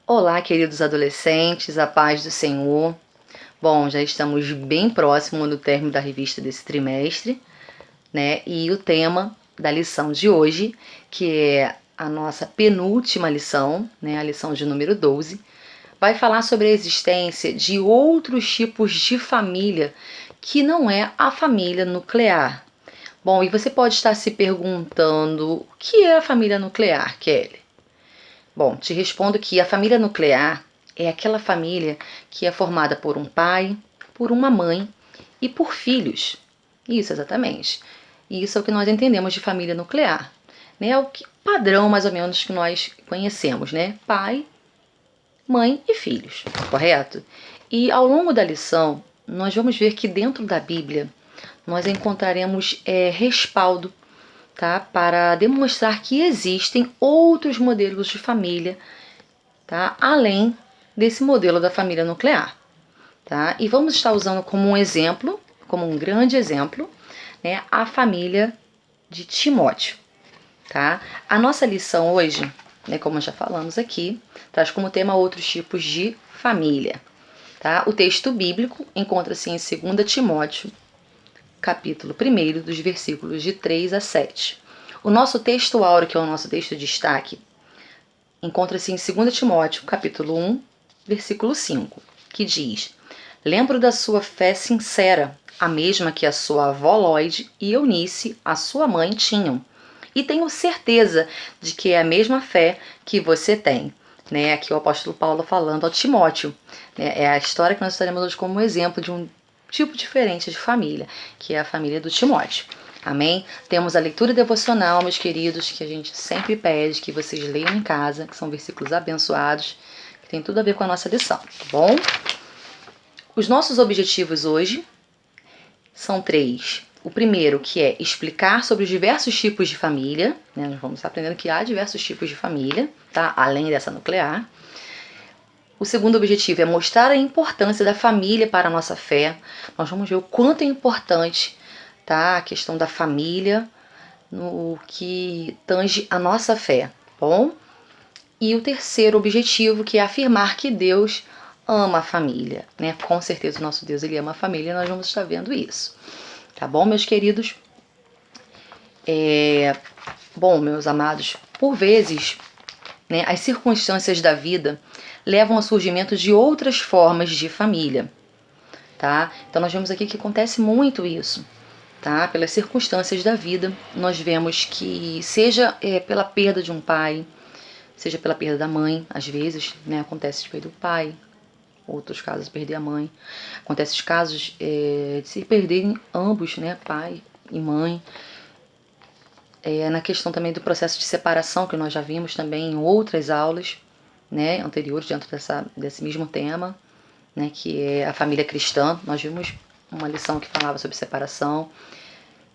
Olá, queridos adolescentes, a paz do Senhor. Bom, já estamos bem próximo do término da revista desse trimestre, né? E o tema da lição de hoje, que é a nossa penúltima lição, né? A lição de número 12, vai falar sobre a existência de outros tipos de família que não é a família nuclear. Bom, e você pode estar se perguntando o que é a família nuclear, Kelly? Bom, te respondo que a família nuclear é aquela família que é formada por um pai, por uma mãe e por filhos. Isso, exatamente. Isso é o que nós entendemos de família nuclear. Né? É o padrão, mais ou menos, que nós conhecemos, né? Pai, mãe e filhos, correto? E ao longo da lição, nós vamos ver que dentro da Bíblia nós encontraremos respaldo, tá? Para demonstrar que existem outros modelos de família, tá? Além desse modelo da família nuclear. Tá? E vamos estar usando como um exemplo, como um grande exemplo, né, a família de Timóteo. Tá? A nossa lição hoje, né, como já falamos aqui, traz como tema outros tipos de família. Tá? O texto bíblico encontra-se em 2 Timóteo, capítulo 1, dos versículos de 3 a 7. O nosso texto áureo, que é o nosso texto de destaque, encontra-se em 2 Timóteo, capítulo 1, versículo 5, que diz: Lembro da sua fé sincera, a mesma que a sua avó Lloyd e Eunice, a sua mãe, tinham. E tenho certeza de que é a mesma fé que você tem. Né? Aqui o apóstolo Paulo falando ao Timóteo. Né? É a história que nós estaremos hoje como exemplo de um tipo diferente de família, que é a família do Timóteo. Amém? Temos a leitura devocional, meus queridos, que a gente sempre pede que vocês leiam em casa, que são versículos abençoados, que tem tudo a ver com a nossa lição, tá bom? Os nossos objetivos hoje são 3. O primeiro, que é explicar sobre os diversos tipos de família, né? Nós vamos aprendendo que há diversos tipos de família, tá? Além dessa nuclear. O segundo objetivo é mostrar a importância da família para a nossa fé. Nós vamos ver o quanto é importante, tá? A questão da família no que tange a nossa fé, bom? E o terceiro objetivo, que é afirmar que Deus ama a família, né? Com certeza o nosso Deus, ele ama a família e nós vamos estar vendo isso. Tá bom, meus queridos? Bom, meus amados, por vezes, né, as circunstâncias da vida levam ao surgimento de outras formas de família, tá? Então nós vemos aqui que acontece muito isso, tá? Pelas circunstâncias da vida, nós vemos que seja pela perda de um pai, seja pela perda da mãe, às vezes, né, acontece de perder o pai, outros casos perder a mãe, acontece os casos de se perderem ambos, né, pai e mãe. Na questão também do processo de separação, que nós já vimos também em outras aulas, né, anteriores, dentro desse mesmo tema, né, que é a família cristã. Nós vimos uma lição que falava sobre separação.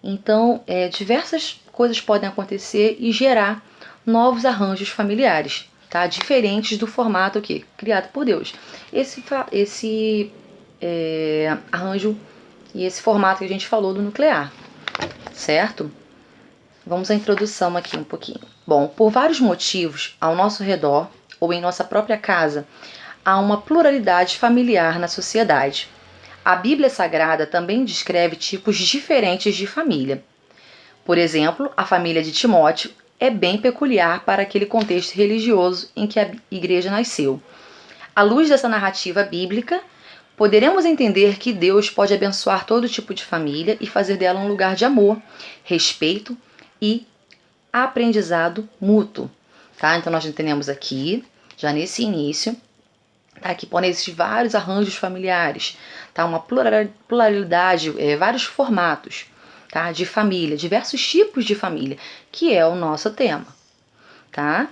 Então, diversas coisas podem acontecer e gerar novos arranjos familiares, tá? Diferentes do formato criado por Deus. Esse arranjo e esse formato que a gente falou do nuclear, certo? Vamos à introdução aqui um pouquinho. Bom, por vários motivos, ao nosso redor ou em nossa própria casa, há uma pluralidade familiar na sociedade. A Bíblia Sagrada também descreve tipos diferentes de família. Por exemplo, a família de Timóteo é bem peculiar para aquele contexto religioso em que a igreja nasceu. À luz dessa narrativa bíblica, poderemos entender que Deus pode abençoar todo tipo de família e fazer dela um lugar de amor, respeito e aprendizado mútuo. Tá? Então nós entendemos aqui, já nesse início, tá? Que podem existir vários arranjos familiares, tá? Uma pluralidade, vários formatos, tá? De família, diversos tipos de família, que é o nosso tema. Tá?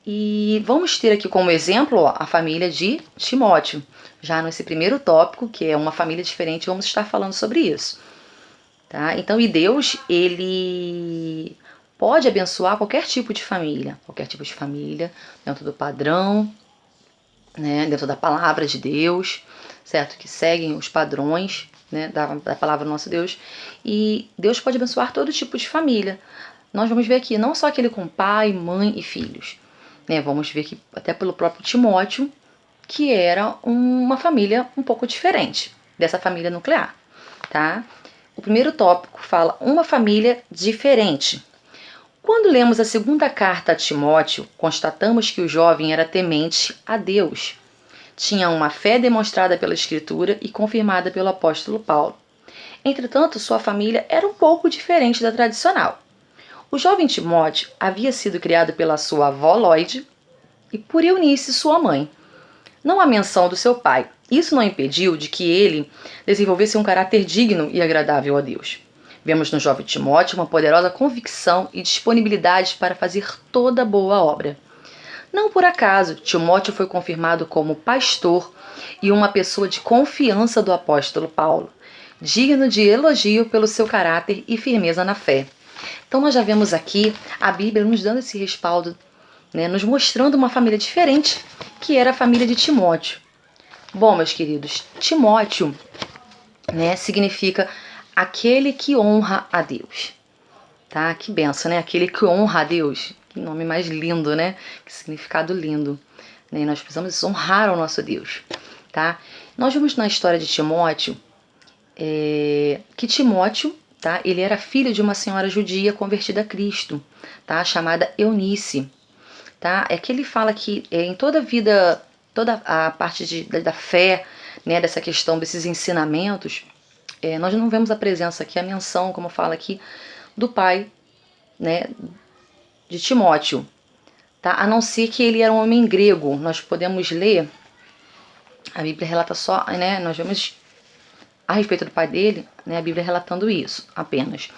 E vamos ter aqui como exemplo a família de Timóteo. Já nesse primeiro tópico, que é uma família diferente, vamos estar falando sobre isso. Tá? Então, e Deus, ele pode abençoar qualquer tipo de família, dentro do padrão, né, dentro da palavra de Deus, certo? Que seguem os padrões, né, da palavra do nosso Deus. E Deus pode abençoar todo tipo de família. Nós vamos ver aqui, não só aquele com pai, mãe e filhos, né? Vamos ver que até pelo próprio Timóteo, que era uma família um pouco diferente dessa família nuclear, tá? O primeiro tópico fala uma família diferente. Quando lemos a segunda carta a Timóteo, constatamos que o jovem era temente a Deus. Tinha uma fé demonstrada pela Escritura e confirmada pelo apóstolo Paulo. Entretanto, sua família era um pouco diferente da tradicional. O jovem Timóteo havia sido criado pela sua avó Lloyd e por Eunice, sua mãe. Não há menção do seu pai. Isso não impediu de que ele desenvolvesse um caráter digno e agradável a Deus. Vemos no jovem Timóteo uma poderosa convicção e disponibilidade para fazer toda boa obra. Não por acaso, Timóteo foi confirmado como pastor e uma pessoa de confiança do apóstolo Paulo, digno de elogio pelo seu caráter e firmeza na fé. Então nós já vemos aqui a Bíblia nos dando esse respaldo, né, nos mostrando uma família diferente, que era a família de Timóteo. Bom, meus queridos, Timóteo, né, significa aquele que honra a Deus. Tá? Que benção, né? Aquele que honra a Deus. Que nome mais lindo, né? Que significado lindo. Né? E nós precisamos honrar ao nosso Deus. Tá? Nós vemos na história de Timóteo que Timóteo, tá? Ele era filho de uma senhora judia convertida a Cristo, tá? Chamada Eunice. Tá? É que ele fala que em toda a vida, toda a parte da fé, né, dessa questão desses ensinamentos, nós não vemos a presença aqui, a menção, como fala aqui, do pai, né, de Timóteo, tá? A não ser que ele era um homem grego. Nós podemos ler, a Bíblia relata só, né, nós vemos a respeito do pai dele, né, a Bíblia relatando isso apenas.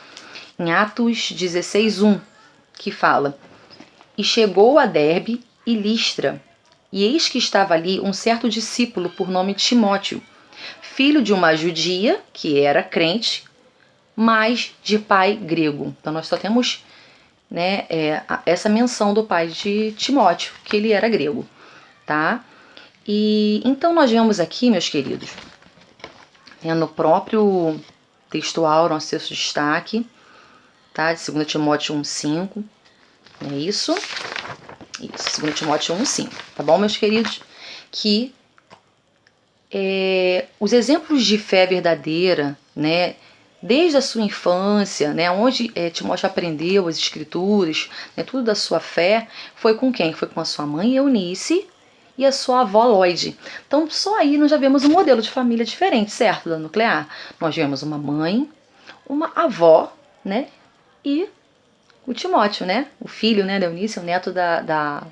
Em Atos 16:1, que fala: E chegou a Derbe e Listra, e eis que estava ali um certo discípulo por nome Timóteo, filho de uma judia que era crente, mas de pai grego. Então nós só temos, né, essa menção do pai de Timóteo, que ele era grego, tá? E então nós vemos aqui, meus queridos, no próprio textual, nosso texto de destaque, tá? De 2 Timóteo 1:5, é isso? Isso, 2 Timóteo 1:5, tá bom, meus queridos? Que os exemplos de fé verdadeira, né, desde a sua infância, né, onde Timóteo aprendeu as escrituras, né, tudo da sua fé, foi com quem? Foi com a sua mãe Eunice e a sua avó Lloyd. Então só aí nós já vemos um modelo de família diferente, certo, da nuclear. Nós vemos uma mãe, uma avó, né, e o Timóteo, né, o filho, né, da Eunice, o neto da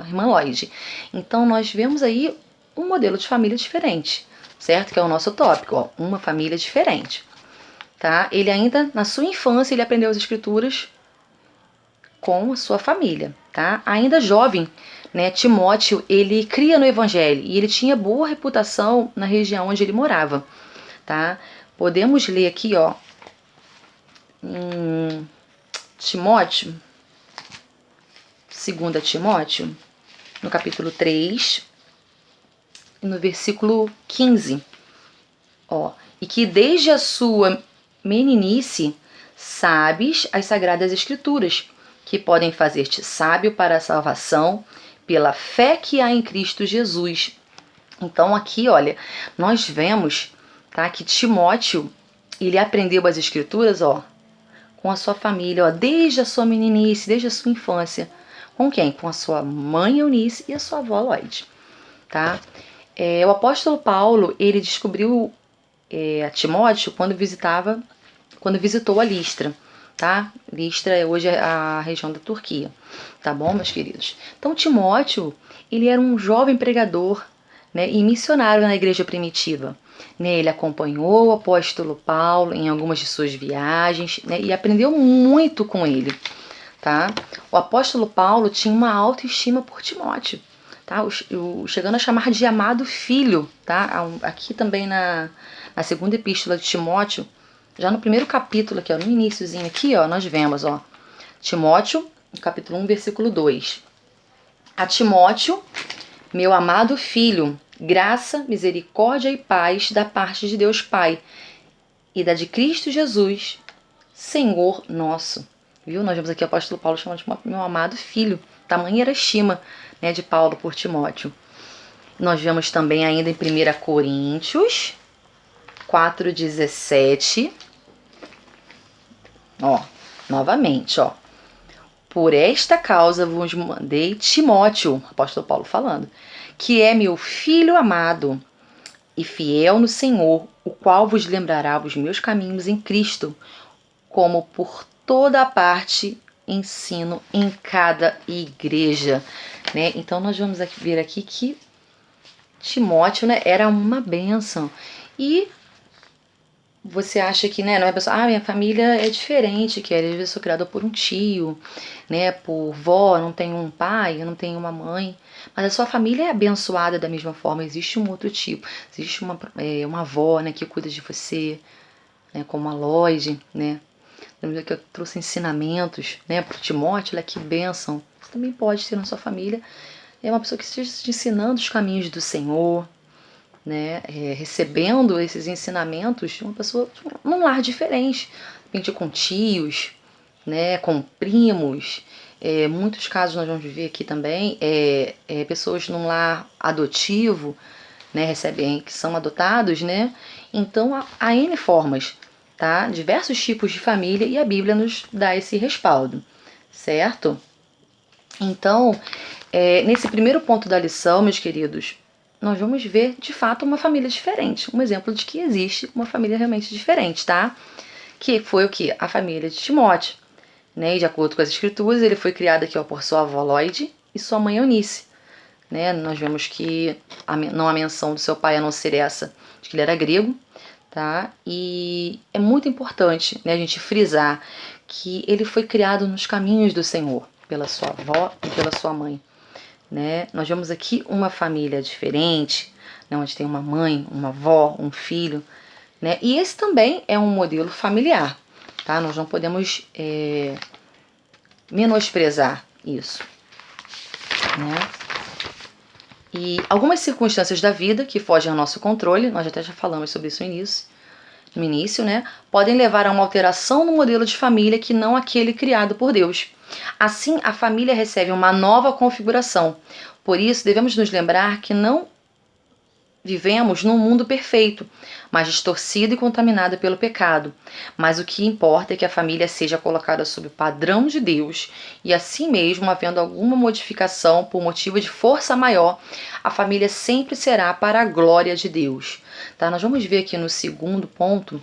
irmã Lloyd. Então nós vemos aí um modelo de família diferente, certo? Que é o nosso tópico, ó, uma família diferente. Tá? Ele ainda, na sua infância, ele aprendeu as escrituras com a sua família, tá? Ainda jovem, né, Timóteo, ele cria no evangelho e ele tinha boa reputação na região onde ele morava, tá? Podemos ler aqui, ó, em Timóteo, 2 Timóteo, no capítulo 3, no versículo 15, ó, e que desde a sua meninice sabes as sagradas escrituras, que podem fazer-te sábio para a salvação pela fé que há em Cristo Jesus. Então aqui, olha, nós vemos, tá, que Timóteo, ele aprendeu as escrituras, ó, com a sua família, ó, desde a sua meninice, desde a sua infância. Com quem? Com a sua mãe Eunice e a sua avó Lloyd, tá? O apóstolo Paulo, ele descobriu a Timóteo quando visitou a Listra, tá? Listra hoje é a região da Turquia, tá bom, meus queridos? Então Timóteo, ele era um jovem pregador, né, e missionário na igreja primitiva. Né? Ele acompanhou o apóstolo Paulo em algumas de suas viagens, né, e aprendeu muito com ele, tá? O apóstolo Paulo tinha uma autoestima por Timóteo, tá? Chegando a chamar de amado filho, tá? Aqui também na segunda epístola de Timóteo, já no primeiro capítulo aqui, ó, no iniciozinho aqui, ó, nós vemos, ó, Timóteo, capítulo 1, versículo 2. A Timóteo, meu amado filho, graça, misericórdia e paz da parte de Deus Pai e da de Cristo Jesus, Senhor nosso. Viu? Nós vemos aqui o apóstolo Paulo chamando de meu amado filho, tamanha era a estima, né, de Paulo por Timóteo. Nós vemos também ainda em 1 Coríntios 4,17. Ó, novamente, ó. Por esta causa vos mandei Timóteo, apóstolo Paulo falando, que é meu filho amado e fiel no Senhor, o qual vos lembrará os meus caminhos em Cristo, como por toda a parte ensino em cada igreja, né? Então nós vamos ver aqui que Timóteo, né, era uma bênção. E você acha que, né, não é pessoa, minha família é diferente, que às vezes eu sou criada por um tio, né, por vó, não tenho um pai, eu não tenho uma mãe, mas a sua família é abençoada da mesma forma, existe um outro tipo, existe uma avó, né, que cuida de você, né, como a Lloyd, né, lembra que eu trouxe ensinamentos, né, para o Timóteo, olha que bênção, você também pode ter na sua família, é uma pessoa que esteja te ensinando os caminhos do Senhor, né, recebendo esses ensinamentos de uma pessoa num lar diferente, de repente com tios, né, com primos. Muitos casos nós vamos ver aqui também, pessoas num lar adotivo, né, recebem, que são adotados, né, então há N formas, tá, diversos tipos de família e a Bíblia nos dá esse respaldo, certo? Então, nesse primeiro ponto da lição, meus queridos, nós vamos ver, de fato, uma família diferente. Um exemplo de que existe uma família realmente diferente, tá? Que foi o quê? A família de Timóteo. Né? E de acordo com as escrituras, ele foi criado aqui por sua avó Lloyd e sua mãe Eunice. Né? Nós vemos que não há menção do seu pai a não ser essa, de que ele era grego. Tá? E é muito importante, né, a gente frisar que ele foi criado nos caminhos do Senhor, pela sua avó e pela sua mãe. Né? Nós vemos aqui uma família diferente, né, onde tem uma mãe, uma avó, um filho, né? E esse também é um modelo familiar, tá? Nós não podemos menosprezar isso, né? E algumas circunstâncias da vida que fogem ao nosso controle, nós até já falamos sobre isso no início, né? Podem levar a uma alteração no modelo de família que não aquele criado por Deus. Assim, a família recebe uma nova configuração. Por isso, devemos nos lembrar que não vivemos num mundo perfeito, mas distorcido e contaminado pelo pecado. Mas o que importa é que a família seja colocada sob o padrão de Deus e, assim mesmo, havendo alguma modificação por motivo de força maior, a família sempre será para a glória de Deus. Tá? Nós vamos ver aqui no segundo ponto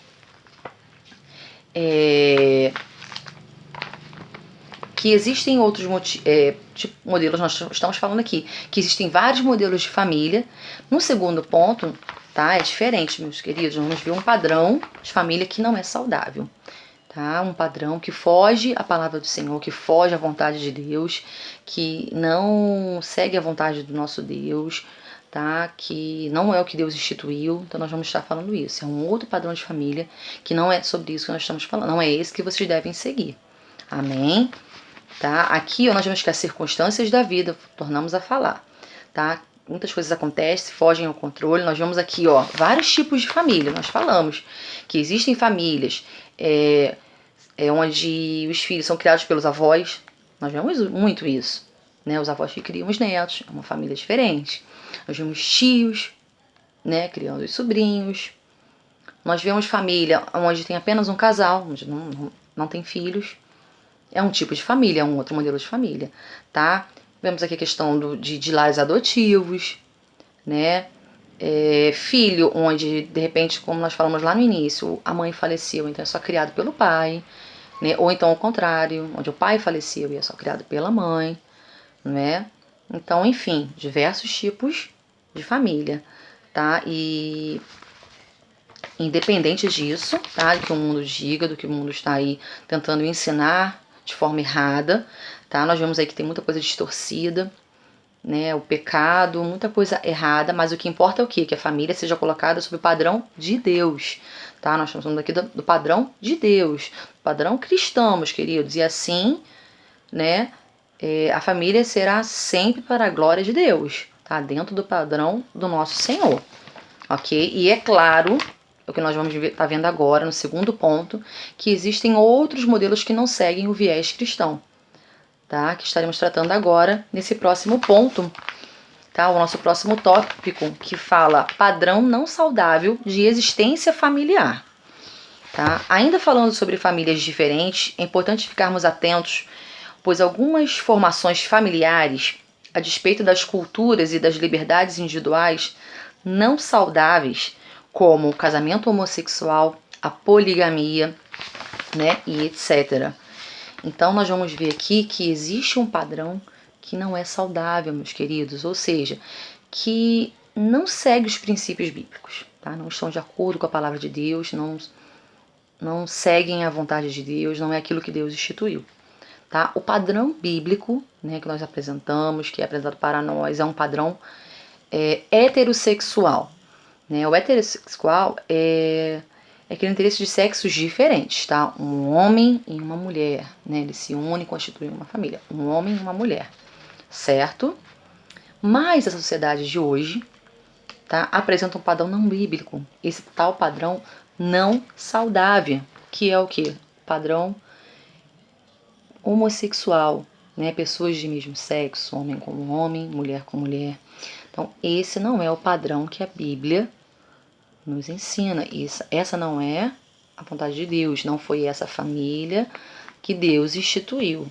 que existem outros modelos, nós estamos falando aqui, que existem vários modelos de família. No segundo ponto, tá, é diferente, meus queridos, vamos ver um padrão de família que não é saudável. Tá? Um padrão que foge à palavra do Senhor, que foge à vontade de Deus, que não segue a vontade do nosso Deus, tá? Que não é o que Deus instituiu. Então nós vamos estar falando isso. É um outro padrão de família que não é sobre isso que nós estamos falando. Não é esse que vocês devem seguir. Amém? Tá? Aqui nós vemos que as circunstâncias da vida, tornamos a falar, tá? Muitas coisas acontecem, fogem ao controle. Nós vemos aqui, ó, vários tipos de família. Nós falamos que existem famílias onde os filhos são criados pelos avós. Nós vemos muito isso, né? Os avós que criam os netos, é uma família diferente. Nós vemos tios, né, criando os sobrinhos. Nós vemos família onde tem apenas um casal, onde não tem filhos. É um tipo de família, é um outro modelo de família, tá? Vemos aqui a questão de lares adotivos, né? Filho onde, de repente, como nós falamos lá no início, a mãe faleceu, então é só criado pelo pai, né? Ou então ao contrário, onde o pai faleceu e é só criado pela mãe, né? Então, enfim, diversos tipos de família, tá? E independente disso, tá? Do que o mundo diga, do que o mundo está aí tentando ensinar de forma errada, tá? Nós vemos aí que tem muita coisa distorcida, né? O pecado, muita coisa errada, mas o que importa é o quê? Que a família seja colocada sob o padrão de Deus, tá? Nós estamos falando aqui do padrão de Deus, padrão cristão, meus queridos, e assim, né? A família será sempre para a glória de Deus, tá? Dentro do padrão do nosso Senhor, ok? E é claro, o que nós vamos estar vendo agora, no segundo ponto, que existem outros modelos que não seguem o viés cristão, tá? Que estaremos tratando agora nesse próximo ponto, tá? O nosso próximo tópico, que fala padrão não saudável de existência familiar, tá? Ainda falando sobre famílias diferentes, é importante ficarmos atentos, pois algumas formações familiares, a despeito das culturas e das liberdades individuais não saudáveis, como o casamento homossexual, a poligamia, né, e etc. Então nós vamos ver aqui que existe um padrão que não é saudável, meus queridos, ou seja, que não segue os princípios bíblicos, tá? Não estão de acordo com a palavra de Deus, não seguem a vontade de Deus, não é aquilo que Deus instituiu. Tá? O padrão bíblico, né, que nós apresentamos, que é apresentado para nós, é um padrão heterossexual. Né? O heterossexual é aquele interesse de sexos diferentes, tá? Um homem e uma mulher, né? Eles se unem e constituem uma família. Um homem e uma mulher, certo? Mas a sociedade de hoje, tá, apresenta um padrão não bíblico. Esse tal padrão não saudável, que é o quê? Padrão homossexual, né? Pessoas de mesmo sexo, homem com homem, mulher com mulher. Então, esse não é o padrão que a Bíblia nos ensina. Essa não é a vontade de Deus, não foi essa família que Deus instituiu,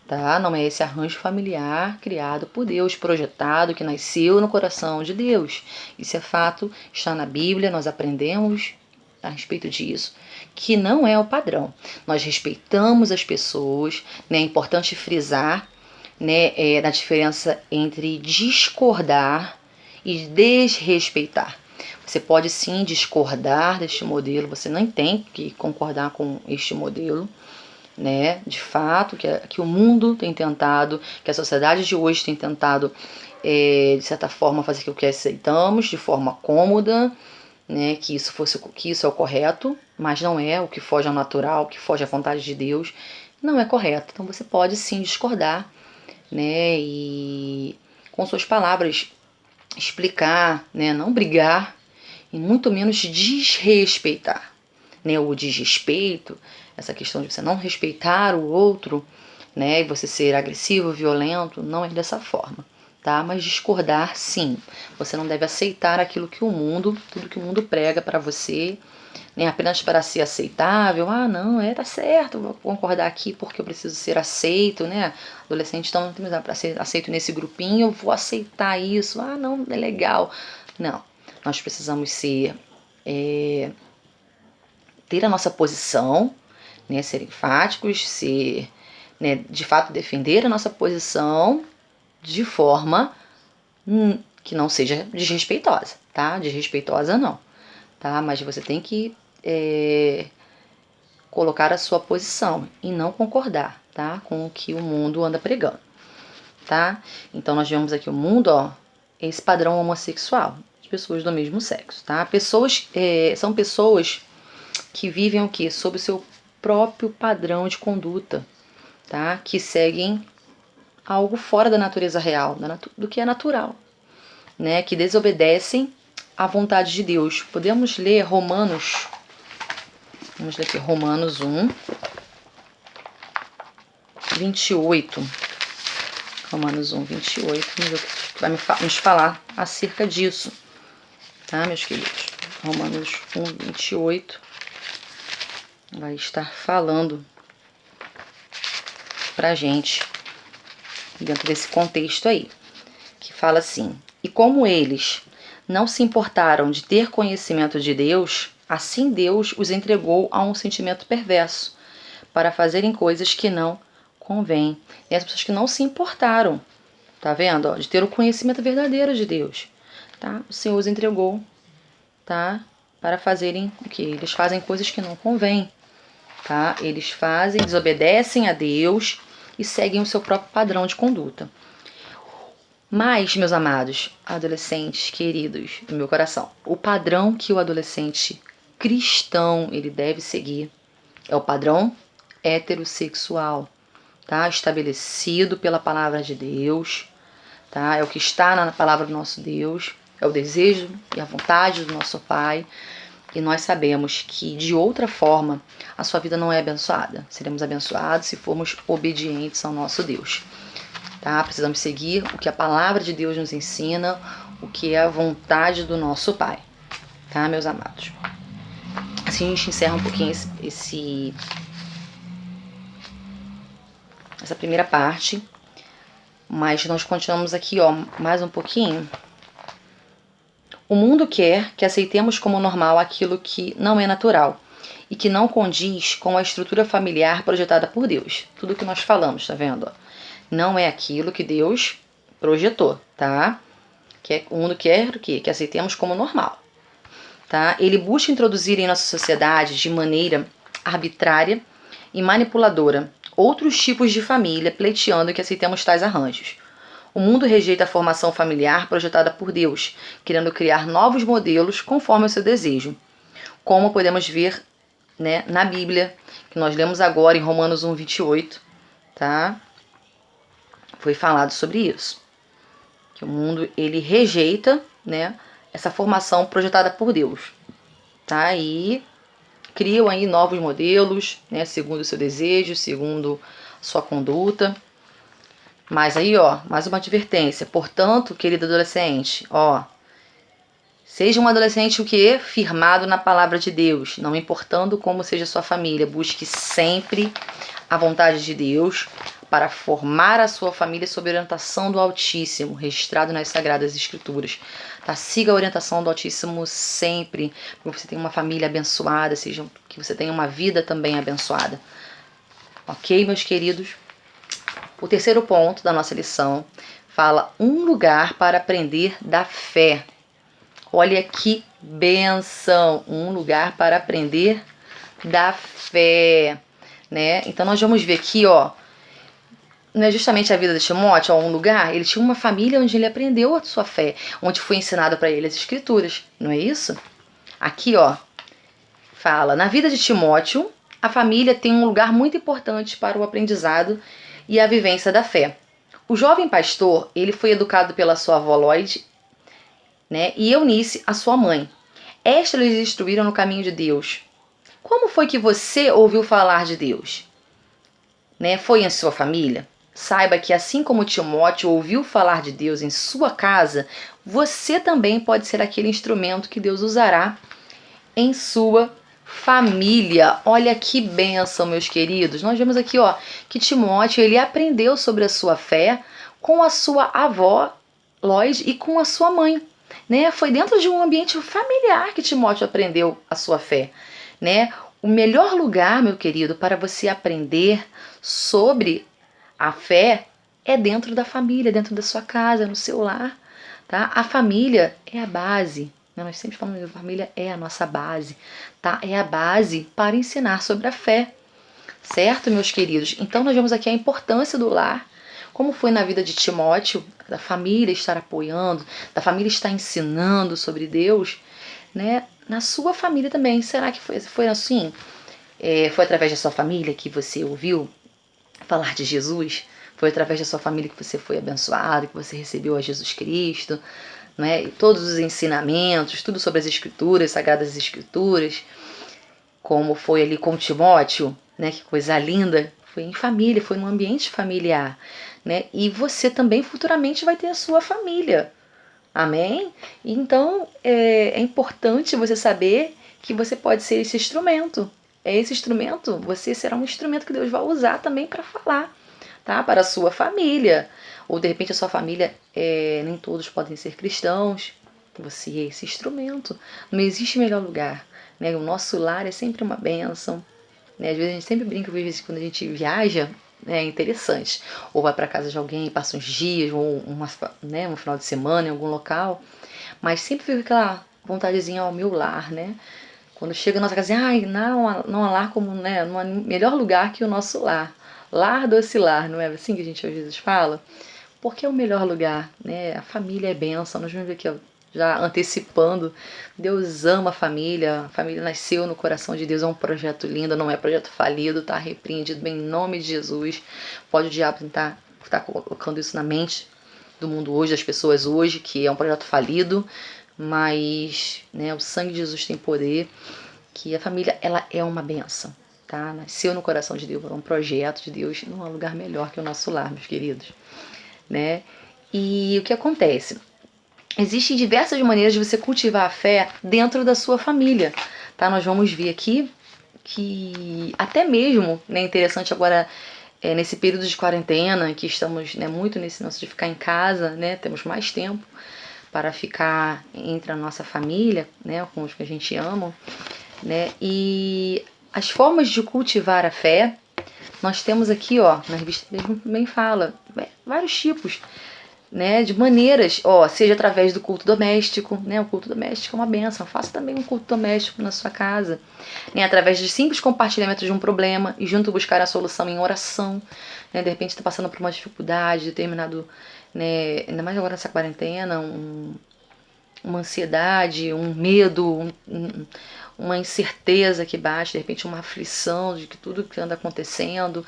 tá? Não é esse arranjo familiar criado por Deus, projetado, que nasceu no coração de Deus. Isso é fato, está na Bíblia, nós aprendemos a respeito disso, que não é o padrão. Nós respeitamos as pessoas, né? É importante frisar, né, na diferença entre discordar e desrespeitar. Você pode sim discordar deste modelo, você não tem que concordar com este modelo, né? De fato, que o mundo tem tentado, que a sociedade de hoje tem tentado, de certa forma, fazer com que aceitamos de forma cômoda, né? Que isso é o correto, mas não é o que foge ao natural, o que foge à vontade de Deus, não é correto. Então você pode sim discordar, né? E com suas palavras explicar, né? Não brigar e muito menos desrespeitar, né? O desrespeito, essa questão de você não respeitar o outro, né? E você ser agressivo, violento, não é dessa forma, tá? Mas discordar, sim. Você não deve aceitar aquilo que tudo que o mundo prega para você, nem apenas para ser aceitável. Ah, não, tá certo, vou concordar aqui porque eu preciso ser aceito, né? Adolescente, então, para ser aceito nesse grupinho, eu vou aceitar isso. Ah, não, é legal. Não, nós precisamos ter a nossa posição, né? Ser enfáticos, né, de fato defender a nossa posição de forma que não seja desrespeitosa, tá? Desrespeitosa não, tá? Mas você tem que colocar a sua posição e não concordar, tá? Com o que o mundo anda pregando, tá? Então nós vemos aqui o mundo, ó, esse padrão homossexual, de pessoas do mesmo sexo, tá? São pessoas que vivem o quê? Sob o seu próprio padrão de conduta, tá? Que seguem algo fora da natureza real, do que é natural, né? Que desobedecem à vontade de Deus. Podemos ler Romanos, vamos ler aqui, Romanos 1, 28. Romanos 1, 28, vamos ver o que vai nos falar acerca disso, tá, meus queridos? Romanos 1, 28 vai estar falando pra gente dentro desse contexto aí, que fala assim: e como eles não se importaram de ter conhecimento de Deus, assim Deus os entregou a um sentimento perverso, para fazerem coisas que não convêm. E as pessoas que não se importaram, tá vendo? Ó, de ter o conhecimento verdadeiro de Deus, tá? O Senhor os entregou, tá? Para fazerem o que? Eles fazem coisas que não convêm, tá? Eles desobedecem a Deus e seguem o seu próprio padrão de conduta. Mas, meus amados, adolescentes queridos do meu coração, o padrão que o adolescente cristão ele deve seguir é o padrão heterossexual, tá? Estabelecido pela palavra de Deus, tá? É o que está na palavra do nosso Deus, é o desejo e a vontade do nosso Pai, E nós sabemos que, de outra forma, a sua vida não é abençoada. Seremos abençoados se formos obedientes ao nosso Deus. Tá? Precisamos seguir o que a palavra de Deus nos ensina, o que é a vontade do nosso Pai. Tá, meus amados? Assim a gente encerra um pouquinho essa primeira parte. Mas nós continuamos aqui, ó, mais um pouquinho. O mundo quer que aceitemos como normal aquilo que não é natural e que não condiz com a estrutura familiar projetada por Deus. Tudo que nós falamos, tá vendo? Não é aquilo que Deus projetou, tá? O mundo quer o quê? Que aceitemos como normal, tá? Ele busca introduzir em nossa sociedade de maneira arbitrária e manipuladora outros tipos de família, pleiteando que aceitemos tais arranjos. O mundo rejeita a formação familiar projetada por Deus, querendo criar novos modelos conforme o seu desejo. Como podemos ver, né, na Bíblia, que nós lemos agora em Romanos 1:28, tá? Foi falado sobre isso. Que o mundo, ele rejeita, né, essa formação projetada por Deus. Tá? E criam aí novos modelos, né, segundo o seu desejo, segundo sua conduta. Mas aí, ó, mais uma advertência. Portanto, querido adolescente, ó, seja um adolescente o quê? Firmado na palavra de Deus, não importando como seja sua família. Busque sempre a vontade de Deus para formar a sua família sob a orientação do Altíssimo, registrado nas Sagradas Escrituras. Tá? Siga a orientação do Altíssimo sempre, para que você tenha uma família abençoada, que você tenha uma vida também abençoada. Ok, meus queridos? O terceiro ponto da nossa lição fala um lugar para aprender da fé. Olha que benção! Um lugar para aprender da fé, né? Então nós vamos ver aqui, ó, não é justamente a vida de Timóteo, ó, um lugar, ele tinha uma família onde ele aprendeu a sua fé, onde foi ensinado para ele as escrituras, não é isso? Aqui, ó, fala, na vida de Timóteo, a família tem um lugar muito importante para o aprendizado e a vivência da fé. O jovem pastor, ele foi educado pela sua avó Lloyd, né, e Eunice, a sua mãe. Estas lhes instruíram no caminho de Deus. Como foi que você ouviu falar de Deus? Né, foi em sua família? Saiba que assim como Timóteo ouviu falar de Deus em sua casa, você também pode ser aquele instrumento que Deus usará em sua família. Olha que bênção, meus queridos. Nós vemos aqui, ó, que Timóteo, ele aprendeu sobre a sua fé com a sua avó Lloyd e com a sua mãe, né? Foi dentro de um ambiente familiar que Timóteo aprendeu a sua fé, né? O melhor lugar, meu querido, para você aprender sobre a fé é dentro da família, dentro da sua casa, no seu lar, tá? A família é a base, né? Nós sempre falamos que a família é a nossa base, tá? É a base para ensinar sobre a fé, certo, meus queridos? Então nós vemos aqui a importância do lar, como foi na vida de Timóteo, da família estar apoiando, da família estar ensinando sobre Deus, né? Na sua família também. Será que foi assim? Foi através da sua família que você ouviu falar de Jesus? Foi através da sua família que você foi abençoado, que você recebeu a Jesus Cristo, né? E todos os ensinamentos, tudo sobre as Escrituras, Sagradas Escrituras, como foi ali com Timóteo, né? Que coisa linda! Foi em família, foi num ambiente familiar, né? E você também futuramente vai ter a sua família. Amém? Então é importante você saber que você pode ser esse instrumento. Esse instrumento, você será um instrumento que Deus vai usar também para falar, tá? Para a sua família. Ou de repente a sua família, nem todos podem ser cristãos. Você é esse instrumento. Não existe melhor lugar, né? O nosso lar é sempre uma bênção, né? Às vezes a gente sempre brinca, às vezes quando a gente viaja, é interessante. Ou vai para casa de alguém, passa uns dias, ou um final de semana em algum local. Mas sempre fica aquela vontadezinha ao meu lar, né? Quando chega a nossa casa, ai, não há lar como, né? Não há melhor lugar que o nosso lar. Lar doce lar, não é assim que a gente às vezes fala? Porque é o melhor lugar, né? A família é bênção. Nós vamos ver aqui, ó, já antecipando, Deus ama a família nasceu no coração de Deus, é um projeto lindo, não é projeto falido, tá repreendido bem em nome de Jesus. Pode o diabo tentar colocando isso na mente do mundo hoje, das pessoas hoje, que é um projeto falido, mas, né, o sangue de Jesus tem poder, que a família, ela é uma benção, tá? Nasceu no coração de Deus, é um projeto de Deus, não há lugar melhor que o nosso lar, meus queridos, né? E o que acontece? Existem diversas maneiras de você cultivar a fé dentro da sua família, tá? Nós vamos ver aqui que até mesmo, né, interessante agora, nesse período de quarentena, que estamos, né, muito nesse nosso de ficar em casa, né, temos mais tempo para ficar entre a nossa família, né, com os que a gente ama, né, e as formas de cultivar a fé, nós temos aqui, ó, na revista mesmo também fala, vários tipos, né, de maneiras, ó, seja através do culto doméstico, né, o culto doméstico é uma benção, faça também um culto doméstico na sua casa, né, através de simples compartilhamento de um problema e junto buscar a solução em oração, né, de repente está passando por uma dificuldade, determinado, né, ainda mais agora nessa quarentena, uma ansiedade, um medo, uma incerteza que bate, de repente uma aflição de que tudo que anda acontecendo.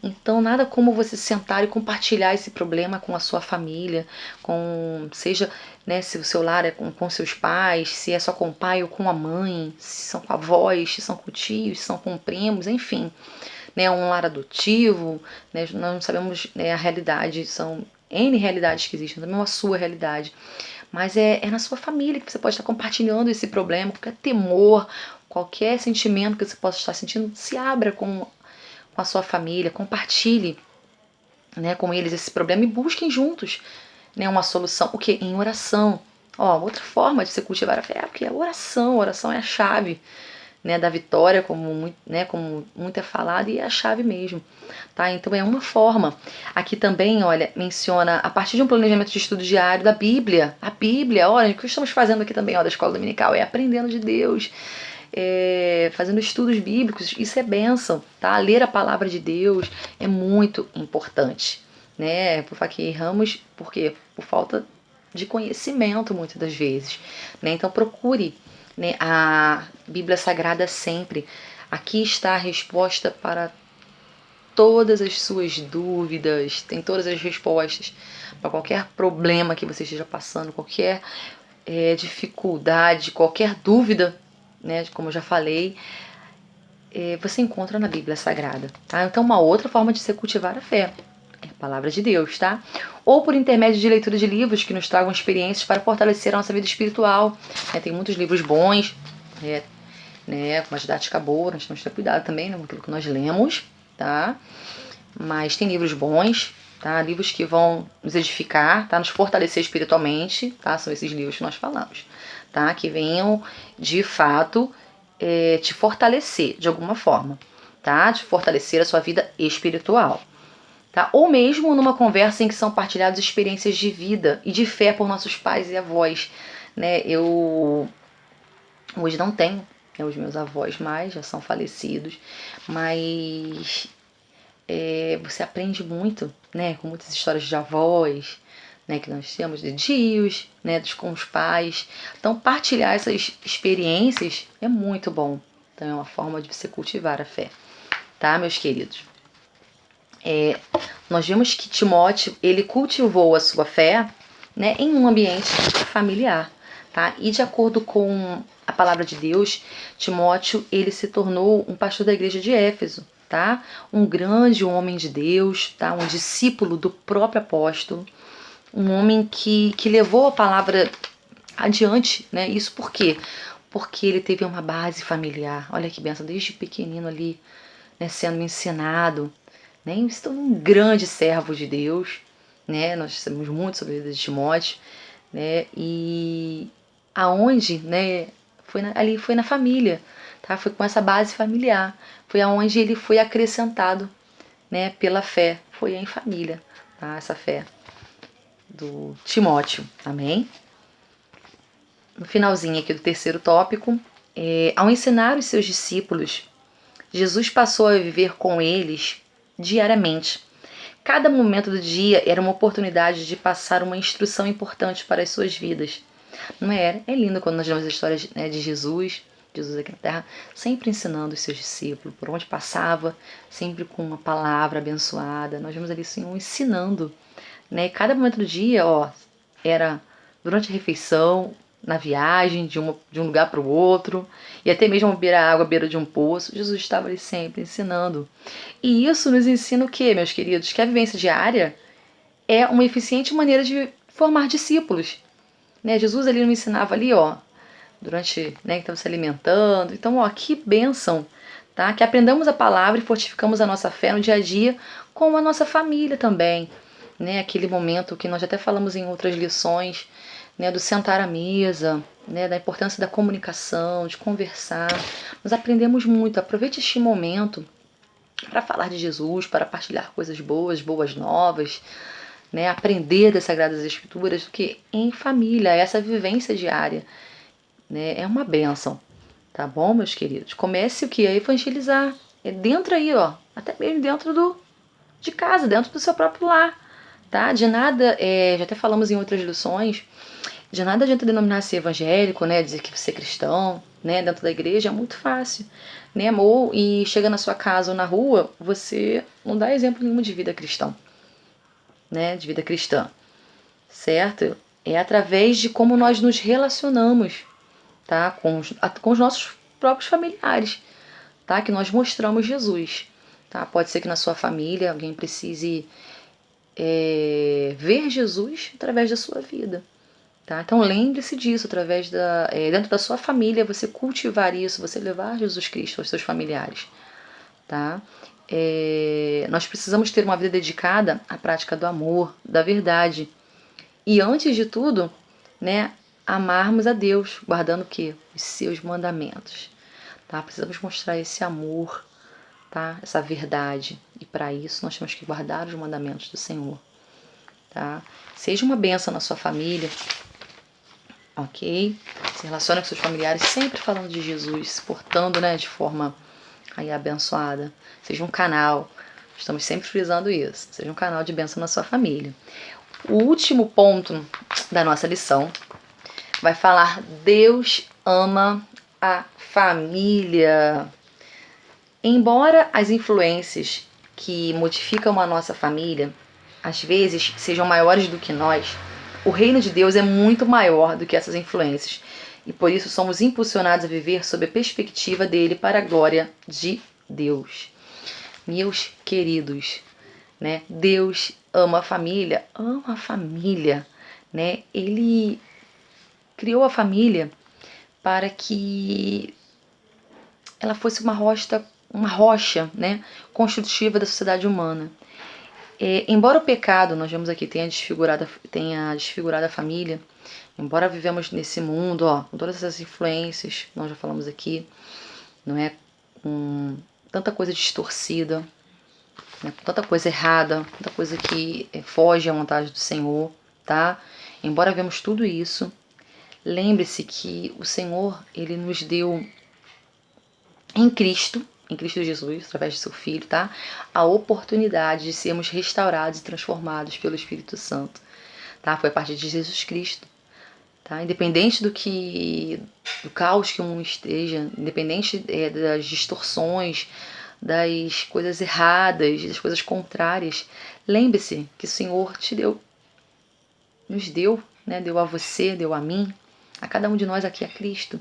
Então nada como você sentar e compartilhar esse problema com a sua família, com seja, né, se o seu lar é com seus pais, se é só com o pai ou com a mãe, se são com avós, se são com tios, se são com primos, enfim, né, um lar adotivo, né, nós não sabemos, né, a realidade, são N realidades que existem, também a sua realidade. Mas é na sua família que você pode estar compartilhando esse problema, qualquer temor, qualquer sentimento que você possa estar sentindo, se abra com a sua família, compartilhe, né, com eles esse problema e busquem juntos, né, uma solução. O que? Em oração. Ó, outra forma de você cultivar a fé é o que? A oração. A oração é a chave, né, da vitória, como muito é falado, e é a chave mesmo, tá? Então é uma forma. Aqui também, olha, menciona a partir de um planejamento de estudo diário da Bíblia. A Bíblia, olha, o que estamos fazendo aqui também, ó, da escola dominical, é aprendendo de Deus, fazendo estudos bíblicos, isso é bênção, tá? Ler a palavra de Deus é muito importante, né? Por que erramos, por quê? Por falta de conhecimento, muitas das vezes, né? Então procure, né, a Bíblia Sagrada sempre. Aqui está a resposta para todas as suas dúvidas, tem todas as respostas para qualquer problema que você esteja passando, qualquer dificuldade, qualquer dúvida, né, como eu já falei, você encontra na Bíblia Sagrada, tá? Então uma outra forma de se cultivar a fé é a palavra de Deus, tá? Ou por intermédio de leitura de livros que nos tragam experiências para fortalecer a nossa vida espiritual. Tem muitos livros bons, né, com uma didática boa, nós temos que ter cuidado também, né, com aquilo que nós lemos, tá? Mas tem livros bons, tá? Livros que vão nos edificar, tá? Nos fortalecer espiritualmente, tá? São esses livros que nós falamos, tá? Que venham, de fato, te fortalecer de alguma forma, tá? Te fortalecer a sua vida espiritual, tá? Ou mesmo numa conversa em que são partilhadas experiências de vida e de fé por nossos pais e avós, né? Eu hoje não tenho, né, os meus avós mais, já são falecidos, mas você aprende muito, né, com muitas histórias de avós, né, que nós temos de tios, né, com os pais. Então, partilhar essas experiências é muito bom. Então, é uma forma de você cultivar a fé, tá, meus queridos? Nós vimos que Timóteo, ele cultivou a sua fé, né, em um ambiente familiar, tá? E de acordo com a palavra de Deus, Timóteo, ele se tornou um pastor da igreja de Éfeso, tá? Um grande homem de Deus, tá? Um discípulo do próprio apóstolo, um homem que levou a palavra adiante, né? Isso por quê? Porque ele teve uma base familiar. Olha que benção, desde pequenino ali, né, sendo ensinado, né? E se tornou um grande servo de Deus, né? Nós sabemos muito sobre a vida de Timóteo, né? E aonde, né? Ali foi na família, tá? Foi com essa base familiar, foi aonde ele foi acrescentado, né? Pela fé, foi em família, tá? Essa fé do Timóteo, amém? No finalzinho aqui do terceiro tópico, ao ensinar os seus discípulos, Jesus passou a viver com eles diariamente. Cada momento do dia era uma oportunidade de passar uma instrução importante para as suas vidas. Não é? É lindo quando nós vemos a história de Jesus aqui na Terra, sempre ensinando os seus discípulos, por onde passava, sempre com uma palavra abençoada. Nós vemos ali assim, ensinando, né? Cada momento do dia, ó, era durante a refeição, na viagem de um lugar para o outro, e até mesmo beber a água à beira de um poço. Jesus estava ali sempre ensinando. E isso nos ensina o quê, meus queridos? Que a vivência diária é uma eficiente maneira de formar discípulos. Né? Jesus ali nos ensinava ali, ó, durante, né, que estava se alimentando. Então, ó, que bênção, tá? Que aprendamos a palavra e fortificamos a nossa fé no dia a dia com a nossa família também, né? Aquele momento que nós já até falamos em outras lições, né, do sentar à mesa, né, da importância da comunicação, de conversar. Nós aprendemos muito. Aproveite este momento para falar de Jesus, para partilhar coisas boas, boas novas, né, aprender das Sagradas Escrituras, que em família, essa vivência diária, né, é uma bênção, tá bom, meus queridos? Comece o que? A evangelizar. É dentro aí, ó, até mesmo dentro de casa, dentro do seu próprio lar, tá? De nada, já até falamos em outras lições, de nada adianta denominar-se evangélico, né, dizer que você é cristão, né, dentro da igreja é muito fácil, né, e chega na sua casa ou na rua, você não dá exemplo nenhum de vida cristã, né, de vida cristã, certo? É através de como nós nos relacionamos, tá, com os nossos próprios familiares, tá, que nós mostramos Jesus, tá? Pode ser que na sua família alguém precise ver Jesus através da sua vida. Tá? Então lembre-se disso, através dentro da sua família, você cultivar isso, você levar Jesus Cristo aos seus familiares. Tá? Nós precisamos ter uma vida dedicada à prática do amor, da verdade. E antes de tudo, né, amarmos a Deus, guardando o quê? Os seus mandamentos. Tá? Precisamos mostrar esse amor, tá? Essa verdade. E para isso nós temos que guardar os mandamentos do Senhor. Tá? Seja uma bênção na sua família, ok? Se relaciona com seus familiares sempre falando de Jesus, se portando, né, de forma aí abençoada. Seja um canal, estamos sempre frisando isso, seja um canal de bênção na sua família. O último ponto da nossa lição vai falar: Deus ama a família. Embora as influências que modificam a nossa família às vezes sejam maiores do que nós, o reino de Deus é muito maior do que essas influências e por isso somos impulsionados a viver sob a perspectiva dele para a glória de Deus. Meus queridos, né? Deus ama a família, né? Ele criou a família para que ela fosse uma rocha, né, construtiva da sociedade humana. Embora o pecado, nós vemos aqui, tenha desfigurado a família, embora vivemos nesse mundo, ó, com todas essas influências, nós já falamos aqui, não é, com tanta coisa distorcida, né, com tanta coisa errada, tanta coisa que foge à vontade do Senhor, tá? Embora vemos tudo isso, lembre-se que o Senhor, ele nos deu em Cristo Jesus, através de seu Filho, tá? A oportunidade de sermos restaurados e transformados pelo Espírito Santo, tá? Foi a partir de Jesus Cristo, tá? Independente do caos que o mundo esteja, independente das distorções, das coisas erradas, das coisas contrárias, lembre-se que o Senhor nos deu, né? Deu a você, deu a mim, a cada um de nós aqui a Cristo.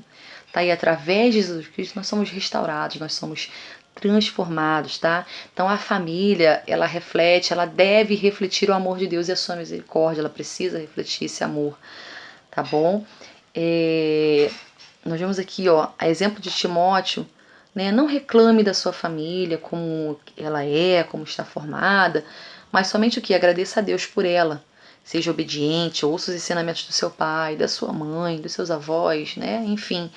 Tá? E através de Jesus Cristo nós somos restaurados, nós somos transformados, tá? Então a família, ela deve refletir o amor de Deus e a sua misericórdia, ela precisa refletir esse amor, tá bom? Nós vemos aqui, ó, a exemplo de Timóteo, né? Não reclame da sua família, como ela é, como está formada, mas somente o que? Agradeça a Deus por ela. Seja obediente, ouça os ensinamentos do seu pai, da sua mãe, dos seus avós, né? Enfim,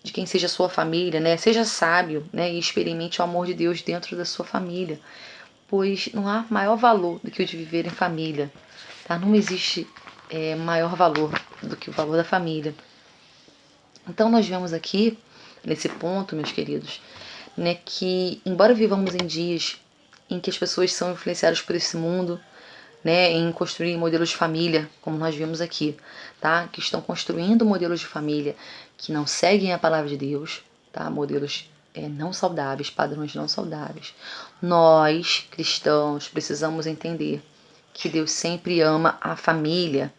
de quem seja a sua família, né? Seja sábio, né? E experimente o amor de Deus dentro da sua família, pois não há maior valor do que o de viver em família, tá? Não existe maior valor do que o valor da família. Então nós vemos aqui, nesse ponto, meus queridos, né, que embora vivamos em dias em que as pessoas são influenciadas por esse mundo, né, em construir modelos de família, como nós vimos aqui, tá? Que estão construindo modelos de família que não seguem a palavra de Deus, tá? Modelos não saudáveis, padrões não saudáveis. Nós, cristãos, precisamos entender que Deus sempre ama a família,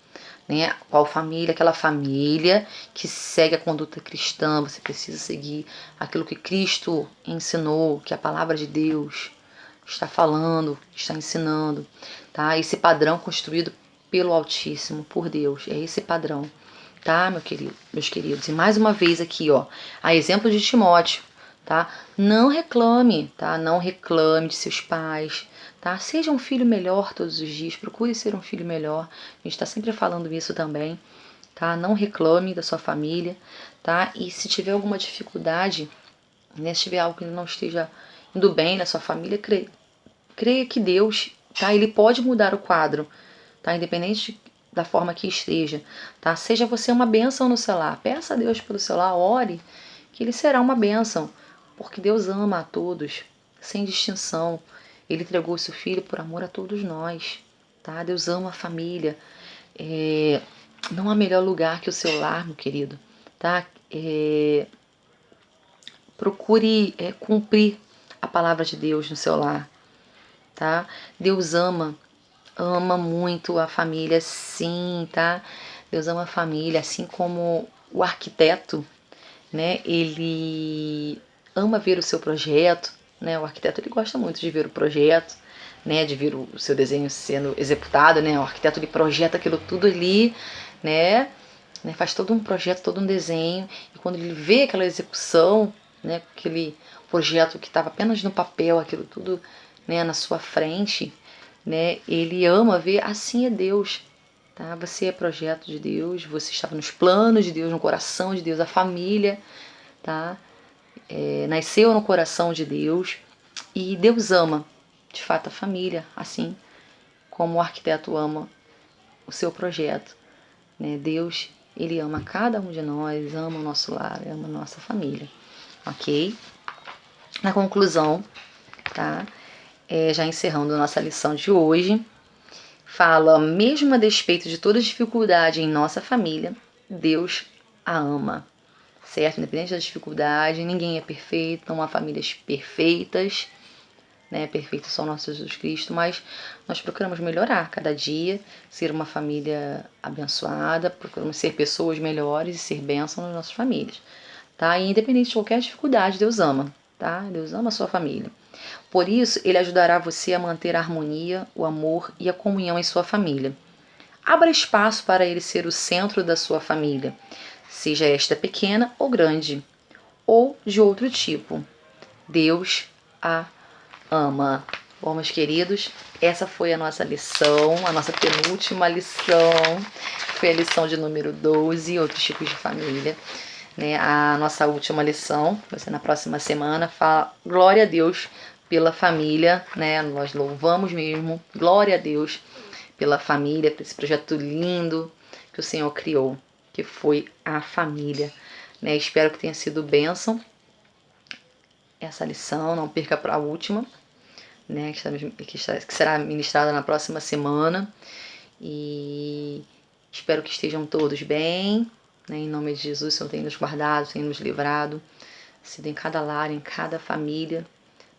né? Qual família? Aquela família que segue a conduta cristã. Você precisa seguir aquilo que Cristo ensinou, que a palavra de Deus está falando, está ensinando, tá? Esse padrão construído pelo Altíssimo, por Deus, é esse padrão, tá, meus queridos? E mais uma vez aqui, ó, a exemplo de Timóteo, tá? Não reclame, tá? Não reclame de seus pais, tá? Seja um filho melhor todos os dias, procure ser um filho melhor. A gente está sempre falando isso também, tá? Não reclame da sua família, tá? E se tiver alguma dificuldade, né, se tiver algo que não esteja indo bem na sua família, creia que Deus, tá? Ele pode mudar o quadro, tá? Independente da forma que esteja, tá? Seja você uma bênção no seu lar. Peça a Deus pelo seu lar, ore, que ele será uma bênção, porque Deus ama a todos, sem distinção. Ele entregou o seu filho por amor a todos nós, tá? Deus ama a família. Não há melhor lugar que o seu lar, meu querido, tá? Procure cumprir a palavra de Deus no seu lar, tá? Deus ama muito a família, sim, tá? Deus ama a família, assim como o arquiteto, né? Ele ama ver o seu projeto, né? O arquiteto ele gosta muito de ver o projeto, né? De ver o seu desenho sendo executado, né? O arquiteto ele projeta aquilo tudo ali, né? Faz todo um projeto, todo um desenho, e quando ele vê aquela execução, né? Aquele projeto que estava apenas no papel, aquilo tudo, né? Na sua frente, né? Ele ama ver, assim é Deus, tá? Você é projeto de Deus, você estava nos planos de Deus, no coração de Deus, a família, tá? Nasceu no coração de Deus e Deus ama, de fato, a família, assim como o arquiteto ama o seu projeto, né? Deus, ele ama cada um de nós, ama o nosso lar, ama a nossa família, ok? Na conclusão, tá? Já encerrando a nossa lição de hoje, fala, mesmo a despeito de toda dificuldade em nossa família, Deus a ama, certo? Independente da dificuldade, ninguém é perfeito, não há famílias perfeitas, né? Perfeito só o nosso Jesus Cristo, mas nós procuramos melhorar cada dia, ser uma família abençoada, procuramos ser pessoas melhores e ser bênção nas nossas famílias, tá? E independente de qualquer dificuldade, Deus ama, tá? Deus ama a sua família. Por isso, ele ajudará você a manter a harmonia, o amor e a comunhão em sua família. Abra espaço para ele ser o centro da sua família, seja esta pequena ou grande, ou de outro tipo. Deus a ama. Bom, meus queridos, essa foi a nossa lição, a nossa penúltima lição. Foi a lição de número 12, outros tipos de família. Né? A nossa última lição, vai ser na próxima semana, fala glória a Deus pela família, né? Nós louvamos mesmo, glória a Deus pela família, por esse projeto lindo que o Senhor criou, que foi a família, né? Espero que tenha sido bênção essa lição, não perca para a última, né? Que será ministrada na próxima semana, e espero que estejam todos bem, né? Em nome de Jesus, o Senhor tem nos guardado, tem nos livrado, sido em cada lar, em cada família,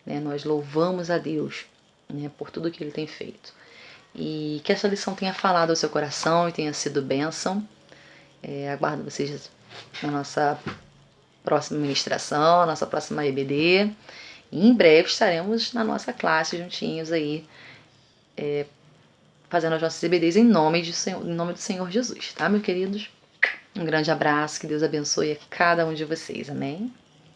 né? Nós louvamos a Deus, né? Por tudo que Ele tem feito. E que essa lição tenha falado ao seu coração e tenha sido bênção. Aguardo vocês na nossa próxima ministração, nossa próxima EBD. E em breve estaremos na nossa classe juntinhos aí, fazendo as nossas EBDs em nome do Senhor Jesus, tá, meus queridos? Um grande abraço, que Deus abençoe a cada um de vocês, amém?